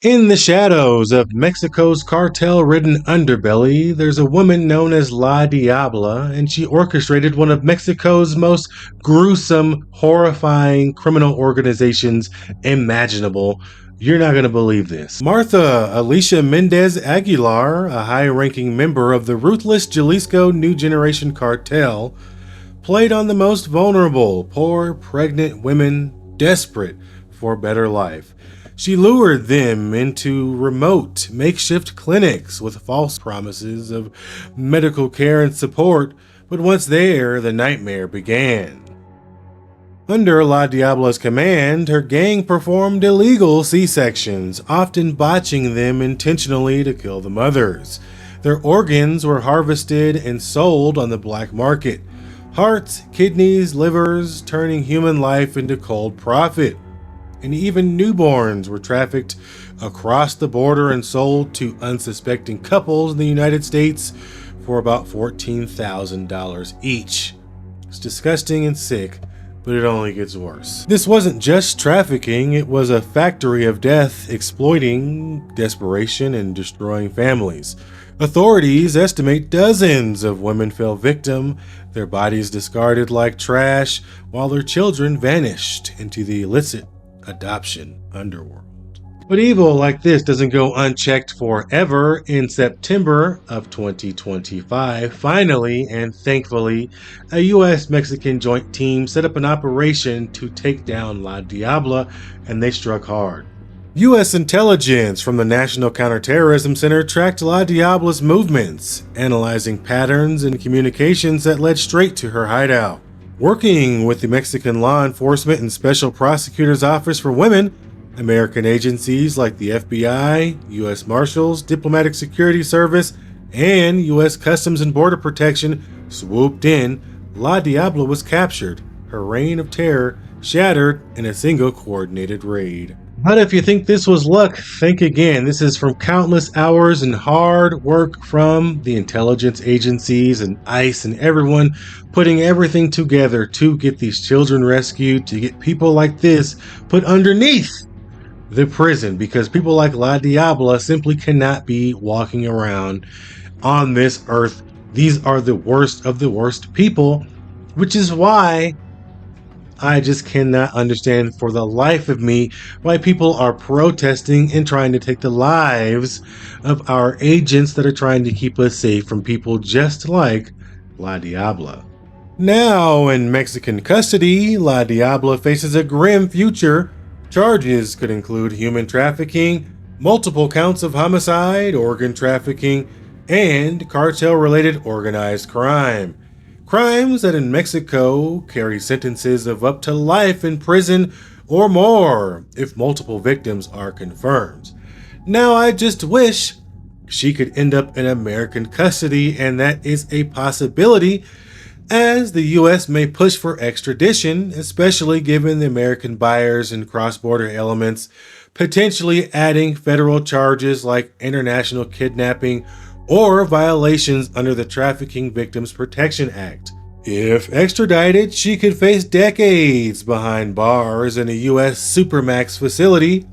In the shadows of Mexico's cartel-ridden underbelly, there's a woman known as La Diabla, and she orchestrated one of Mexico's most gruesome, horrifying criminal organizations imaginable. You're not going to believe this. Martha Alicia Mendez Aguilar, a high-ranking member of the ruthless Jalisco New Generation Cartel, played on the most vulnerable, poor, pregnant women desperate for a better life. She lured them into remote, makeshift clinics with false promises of medical care and support, but once there, the nightmare began. Under La Diabla's command, her gang performed illegal C-sections, often botching them intentionally to kill the mothers. Their organs were harvested and sold on the black market. Hearts, kidneys, livers, turning human life into cold profit. And even newborns were trafficked across the border and sold to unsuspecting couples in the United States for about $14,000 each. It's disgusting and sick, but it only gets worse. This wasn't just trafficking, it was a factory of death, exploiting desperation and destroying families. Authorities estimate dozens of women fell victim, their bodies discarded like trash, while their children vanished into the illicit adoption underworld. But evil like this doesn't go unchecked forever. In September of 2025, finally and thankfully, a U.S.-Mexican joint team set up an operation to take down La Diabla, and they struck hard. U.S. intelligence from the National Counterterrorism Center tracked La Diabla's movements, analyzing patterns and communications that led straight to her hideout. Working with the Mexican Law Enforcement and Special Prosecutor's Office for Women, American agencies like the FBI, U.S. Marshals, Diplomatic Security Service, and U.S. Customs and Border Protection swooped in, La Diabla was captured, her reign of terror shattered in a single coordinated raid. But if you think this was luck, think again. This is from countless hours and hard work from the intelligence agencies and ICE and everyone putting everything together to get these children rescued, to get people like this put underneath the prison, because people like La Diabla simply cannot be walking around on this earth. These are the worst of the worst people, which is why I just cannot understand for the life of me why people are protesting and trying to take the lives of our agents that are trying to keep us safe from people just like La Diabla. Now in Mexican custody, La Diabla faces a grim future. Charges could include human trafficking, multiple counts of homicide, organ trafficking, and cartel-related organized crime. Crimes that in Mexico carry sentences of up to life in prison or more if multiple victims are confirmed. Now I just wish she could end up in American custody, and that is a possibility, as the U.S. may push for extradition, especially given the American buyers and cross-border elements, potentially adding federal charges like international kidnapping or violations under the Trafficking Victims Protection Act. If extradited, she could face decades behind bars in a U.S. Supermax facility.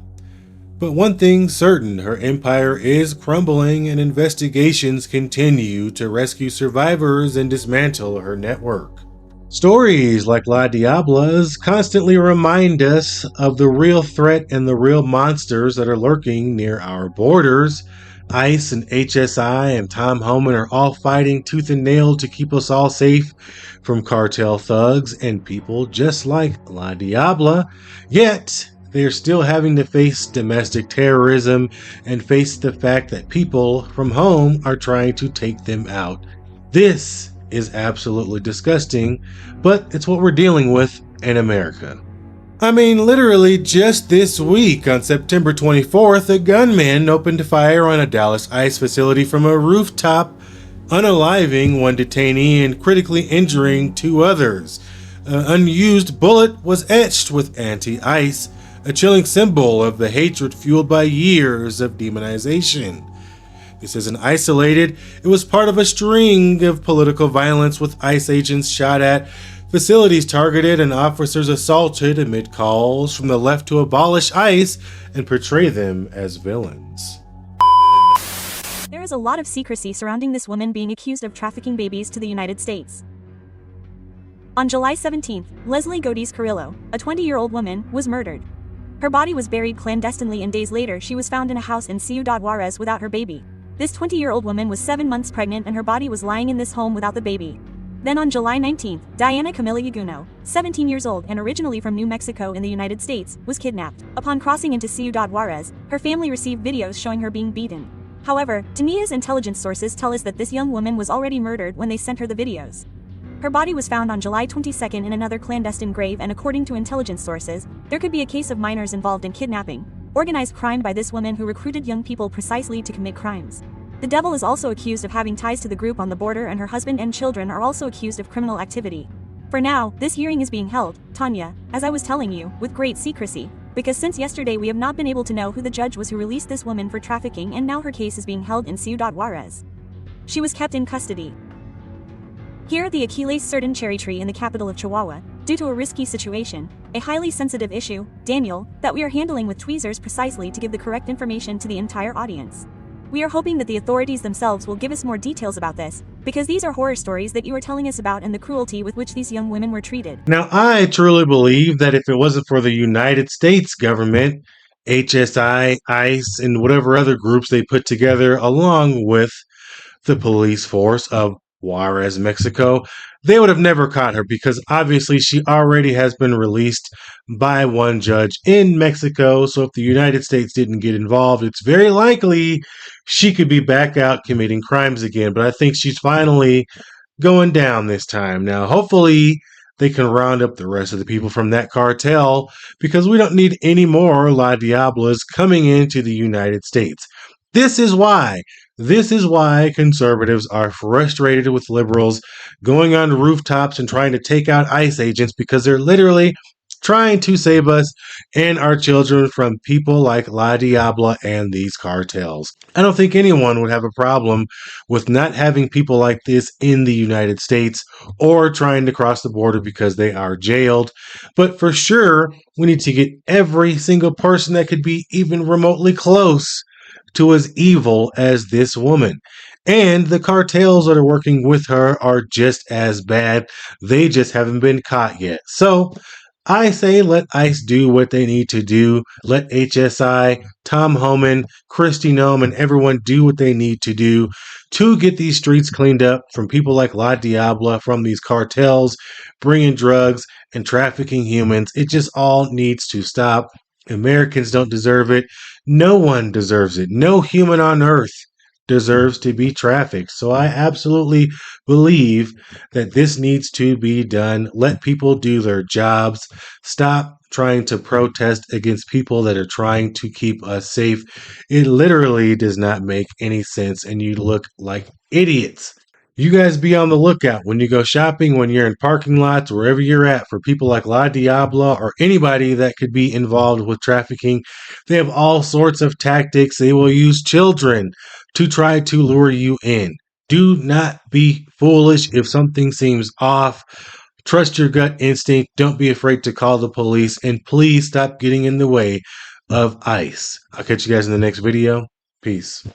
But one thing's certain, her empire is crumbling and investigations continue to rescue survivors and dismantle her network. Stories like La Diabla's constantly remind us of the real threat and the real monsters that are lurking near our borders. ICE and HSI and Tom Homan are all fighting tooth and nail to keep us all safe from cartel thugs and people just like La Diabla. Yet, they are still having to face domestic terrorism and face the fact that people from home are trying to take them out. This is absolutely disgusting, but it's what we're dealing with in America. I mean, literally just this week, on September 24th, a gunman opened fire on a Dallas ICE facility from a rooftop, unaliving one detainee and critically injuring two others. An unused bullet was etched with anti-ICE, a chilling symbol of the hatred fueled by years of demonization. This isn't isolated. It was part of a string of political violence with ICE agents shot at facilities targeted and officers assaulted amid calls from the left to abolish ICE and portray them as villains. There is a lot of secrecy surrounding this woman being accused of trafficking babies to the United States. On July 17th, Leslie Godis Carrillo, a 20-year-old woman, was murdered. Her body was buried clandestinely, and days later she was found in a house in Ciudad Juarez without her baby. This 20-year-old woman was 7 months pregnant and her body was lying in this home without the baby. Then on July 19th, Diana Camila Yaguno, 17 years old and originally from New Mexico in the United States, was kidnapped. Upon crossing into Ciudad Juarez, her family received videos showing her being beaten. However, Tania's intelligence sources tell us that this young woman was already murdered when they sent her the videos. Her body was found on July 22nd in another clandestine grave, and according to intelligence sources, there could be a case of minors involved in kidnapping, organized crime by this woman who recruited young people precisely to commit crimes. The devil is also accused of having ties to the group on the border, and her husband and children are also accused of criminal activity. For now, this hearing is being held, Tanya, as I was telling you, with great secrecy, because since yesterday we have not been able to know who the judge was who released this woman for trafficking, and now her case is being held in Ciudad Juarez. She was kept in custody here at the Aquiles Certain cherry tree in the capital of Chihuahua, due to a risky situation, a highly sensitive issue, Daniel, that we are handling with tweezers precisely to give the correct information to the entire audience. We are hoping that the authorities themselves will give us more details about this, because these are horror stories that you are telling us about and the cruelty with which these young women were treated. Now, I truly believe that if it wasn't for the United States government, HSI, ICE, and whatever other groups they put together along with the police force of Juarez, Mexico, they would have never caught her, because obviously she already has been released by one judge in Mexico. So if the United States didn't get involved, it's very likely she could be back out committing crimes again. But I think she's finally going down this time. Now, hopefully, they can round up the rest of the people from that cartel, because we don't need any more La Diablas coming into the United States. This is why. This is why conservatives are frustrated with liberals going on rooftops and trying to take out ICE agents, because they're literally trying to save us and our children from people like La Diabla and these cartels. I don't think anyone would have a problem with not having people like this in the United States or trying to cross the border because they are jailed. But for sure, we need to get every single person that could be even remotely close to as evil as this woman. And the cartels that are working with her are just as bad. They just haven't been caught yet. So I say let ICE do what they need to do. Let HSI, Tom Homan, Kristi Noem, and everyone do what they need to do to get these streets cleaned up from people like La Diabla, from these cartels bringing drugs and trafficking humans. It just all needs to stop. Americans don't deserve it. No one deserves it. No human on earth deserves to be trafficked. So I absolutely believe that this needs to be done. Let people do their jobs. Stop trying to protest against people that are trying to keep us safe. It literally does not make any sense, and you look like idiots. You guys be on the lookout when you go shopping, when you're in parking lots, wherever you're at, for people like La Diabla or anybody that could be involved with trafficking. They have all sorts of tactics. They will use children to try to lure you in. Do not be foolish if something seems off. Trust your gut instinct. Don't be afraid to call the police. And please stop getting in the way of ICE. I'll catch you guys in the next video. Peace.